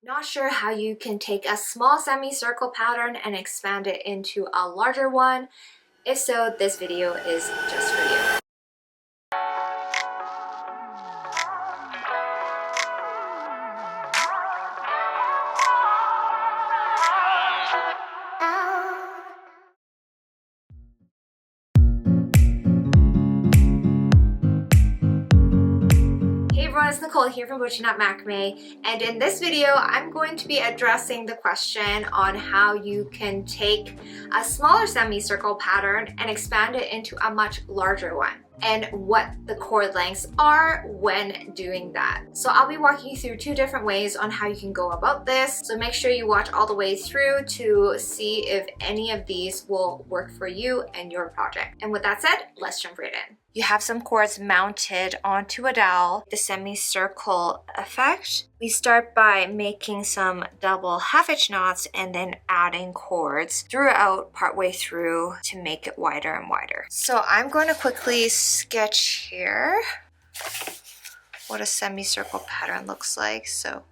Not sure how you can take a small semicircle pattern and expand it into a larger one? If so, this video is just for you. It's Nicole here from BOCHIKNOT Macrame, and in this video I'm going to be addressing the question on how you can take a smaller semicircle pattern and expand it into a much larger one, and what the cord lengths are when doing that. So I'll be walking you through two different ways on how you can go about this, so make sure you watch all the way through to see if any of these will work for you and your project. And with that said, let's jump right in. You have some cords mounted onto a dowel, the semicircle effect. We start by making some double half-inch knots and then adding cords throughout partway through to make it wider and wider. So I'm going to quickly sketch here what a semicircle pattern looks like. So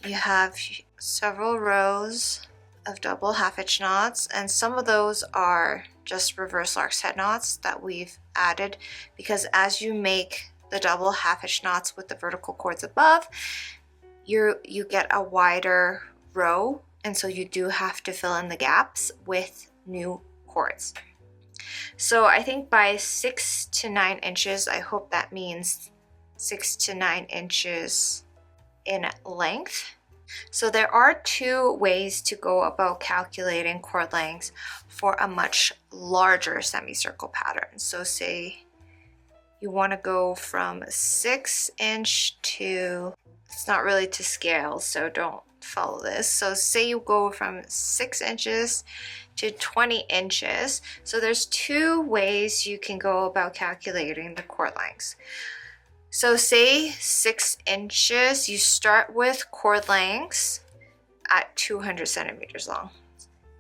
you have several rows of double half-inch knots, and some of those are just reverse lark's head knots that we've added because as you make the double half-inch knots with the vertical cords above, you get a wider row, and so you do have to fill in the gaps with new cords. So I think by 6 to 9 inches, I hope that means 6 to 9 inches in length. So there are two ways to go about calculating cord lengths for a much larger semicircle pattern. So say you want to go from 6 inch to, it's not really to scale, so don't follow this. So say you go from 6 inches to 20 inches. So there's two ways you can go about calculating the cord lengths. So say 6 inches, you start with cord lengths at 200 centimeters long.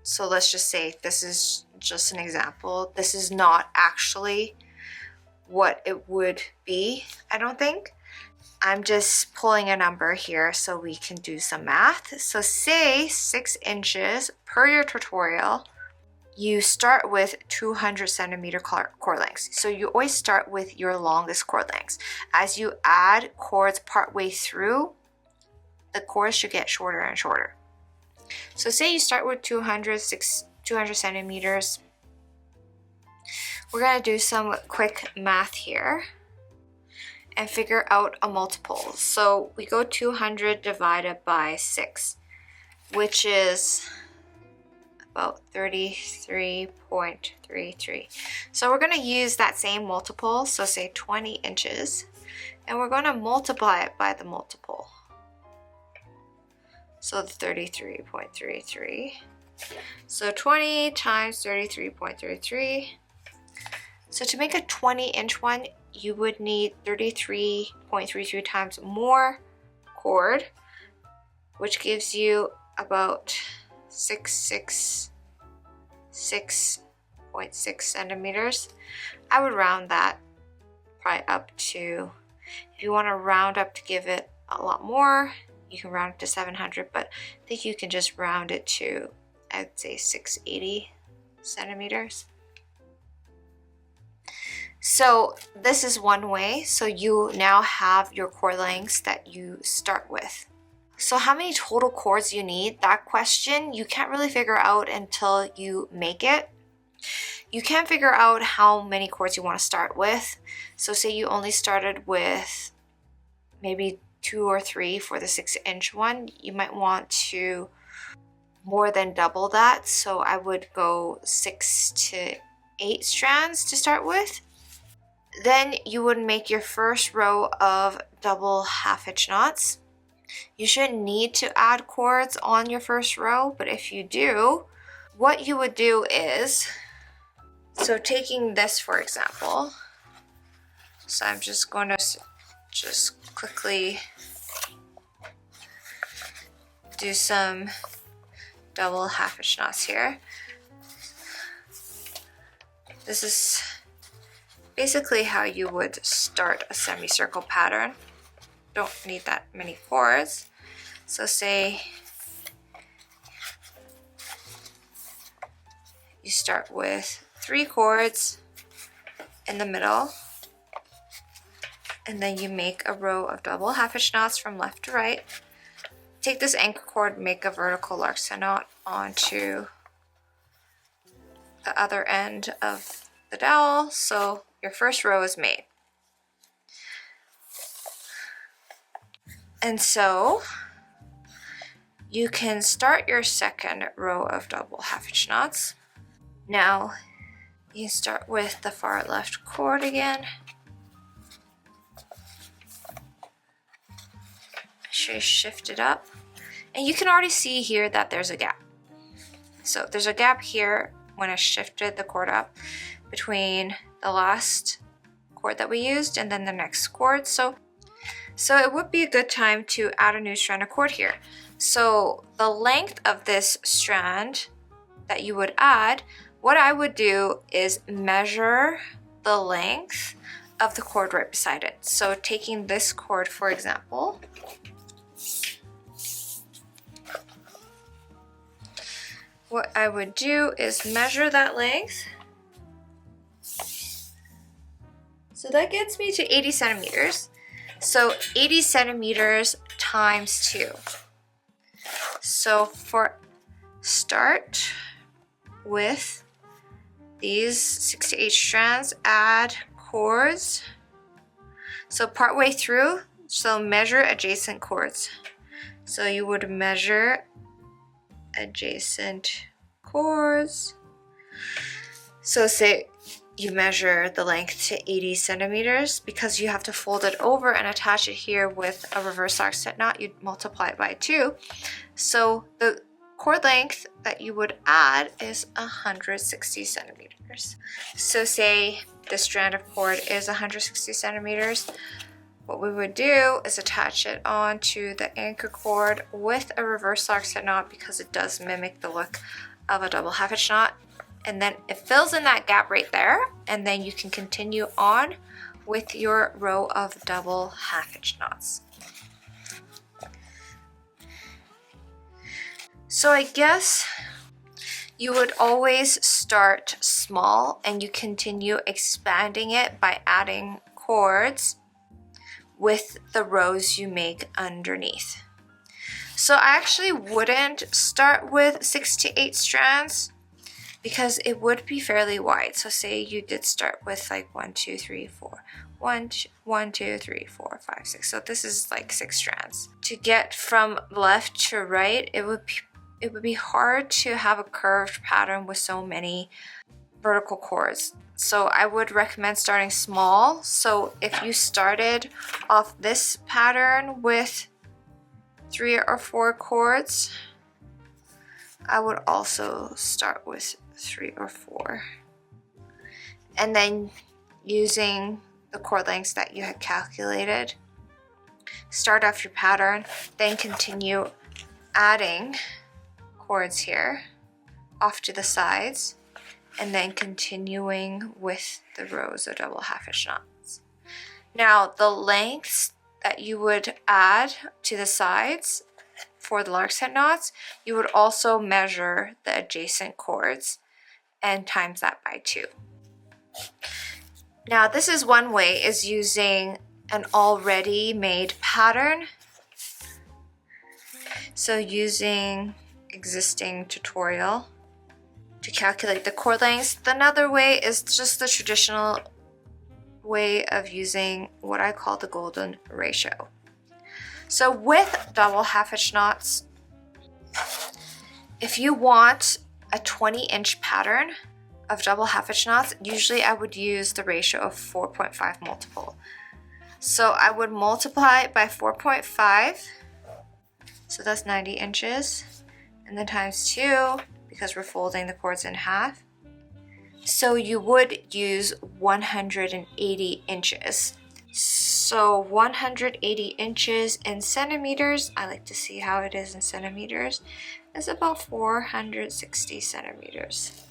So let's just say this is just an example. This is not actually what it would be, I don't think. I'm just pulling a number here so we can do some math. So say 6 inches per your tutorial, you start with 200 centimeter cord lengths. So you always start with your longest cord lengths. As you add cords partway through, the cords should get shorter and shorter. So say you start with 200 centimeters. We're gonna do some quick math here and figure out a multiple. So we go 200 divided by 6, which is about 33.33. So we're going to use that same multiple, so say 20 inches, and we're going to multiply it by the multiple. So 33.33. So 20 times 33.33. So to make a 20-inch one, you would need 33.33 times more cord, which gives you about 666.6 centimeters. I would round that probably up to, if you want to round up to give it a lot more, you can round it to 700, but I think you can just round it to, I'd say 680 centimeters. So this is one way. So you now have your cord lengths that you start with. So how many total cords you need, that question you can't really figure out until you make it. You can figure out how many cords you want to start with. So say you only started with maybe 2 or 3 for the 6-inch one, you might want to more than double that. So I would go 6 to 8 strands to start with. Then you would make your first row of double half-inch knots. You shouldn't need to add cords on your first row, but if you do, what you would do is, so taking this for example, so I'm just going to just quickly do some double half-inch knots here. This is basically how you would start a semicircle pattern. Don't need that many cords. So say you start with 3 cords in the middle, and then you make a row of double half-inch knots from left to right. Take this anchor cord, make a vertical larkspur knot onto the other end of the dowel, so your first row is made. And so you can start your second row of double half-inch knots. Now you start with the far left cord again. Make sure you shift it up, and you can already see here that there's a gap. So there's a gap here when I shifted the cord up between the last cord that we used and then the next cord. So it would be a good time to add a new strand of cord here. So the length of this strand that you would add, what I would do is measure the length of the cord right beside it. So taking this cord, for example, what I would do is measure that length. So that gets me to 80 centimeters. So 80 centimeters times 2. So for start with these 6 to 8 strands, add cords. So partway through, so measure adjacent cords. So you would measure adjacent cords. So say you measure the length to 80 centimeters. Because you have to fold it over and attach it here with a reverse larkspur knot, you'd multiply it by 2. So the cord length that you would add is 160 centimeters. So say the strand of cord is 160 centimeters. What we would do is attach it onto the anchor cord with a reverse larkspur knot because it does mimic the look of a double half-inch knot. And then it fills in that gap right there, and then you can continue on with your row of double half-inch knots. So I guess you would always start small and you continue expanding it by adding cords with the rows you make underneath. So I actually wouldn't start with 6 to 8 strands because it would be fairly wide. So say you did start with like 1, 2, 3, 4. 1, 2, 3, 4, 5, 6. So this is like 6 strands. To get from left to right, it would be hard to have a curved pattern with so many vertical cords. So I would recommend starting small. So if you started off this pattern with 3 or 4 cords, I would also start with 3 or 4. And then using the cord lengths that you had calculated, start off your pattern, then continue adding cords here off to the sides, and then continuing with the rows of double half-inch knots. Now the lengths that you would add to the sides for the larkspur knots, you would also measure the adjacent cords and times that by 2. Now this is one way, is using an already made pattern. So using existing tutorial to calculate the cord lengths. Another way is just the traditional way of using what I call the golden ratio. So with double half-inch knots, if you want a 20-inch pattern of double half-inch knots, usually I would use the ratio of 4.5 multiple. So I would multiply it by 4.5, so that's 90 inches, and then times 2, because we're folding the cords in half. So you would use 180 inches. So 180 inches in centimeters, I like to see how it is in centimeters, is about 460 centimeters.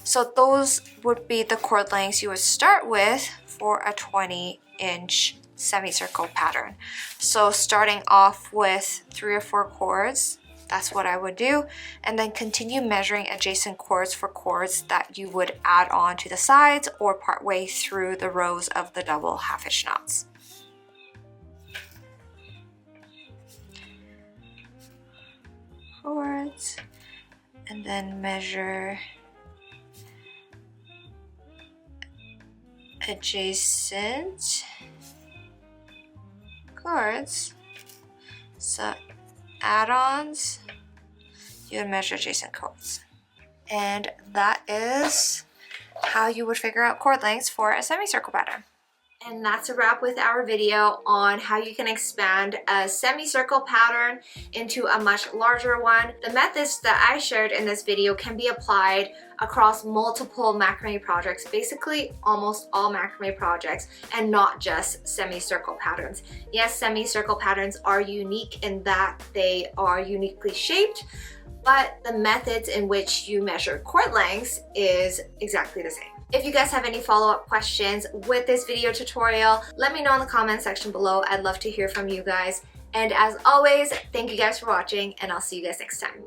So those would be the cord lengths you would start with for a 20-inch semicircle pattern. So starting off with 3 or 4 cords, that's what I would do, and then continue measuring adjacent cords for cords that you would add on to the sides or partway through the rows of the double half-hitch knots. Cords, and then measure adjacent cords. So add-ons, you would measure adjacent cords. And that is how you would figure out cord lengths for a semicircle pattern. And that's a wrap with our video on how you can expand a semicircle pattern into a much larger one. The methods that I shared in this video can be applied across multiple macrame projects, basically almost all macrame projects, and not just semicircle patterns. Yes, semicircle patterns are unique in that they are uniquely shaped, but the methods in which you measure cord lengths is exactly the same. If you guys have any follow-up questions with this video tutorial, let me know in the comment section below. I'd love to hear from you guys. And as always, thank you guys for watching, and I'll see you guys next time.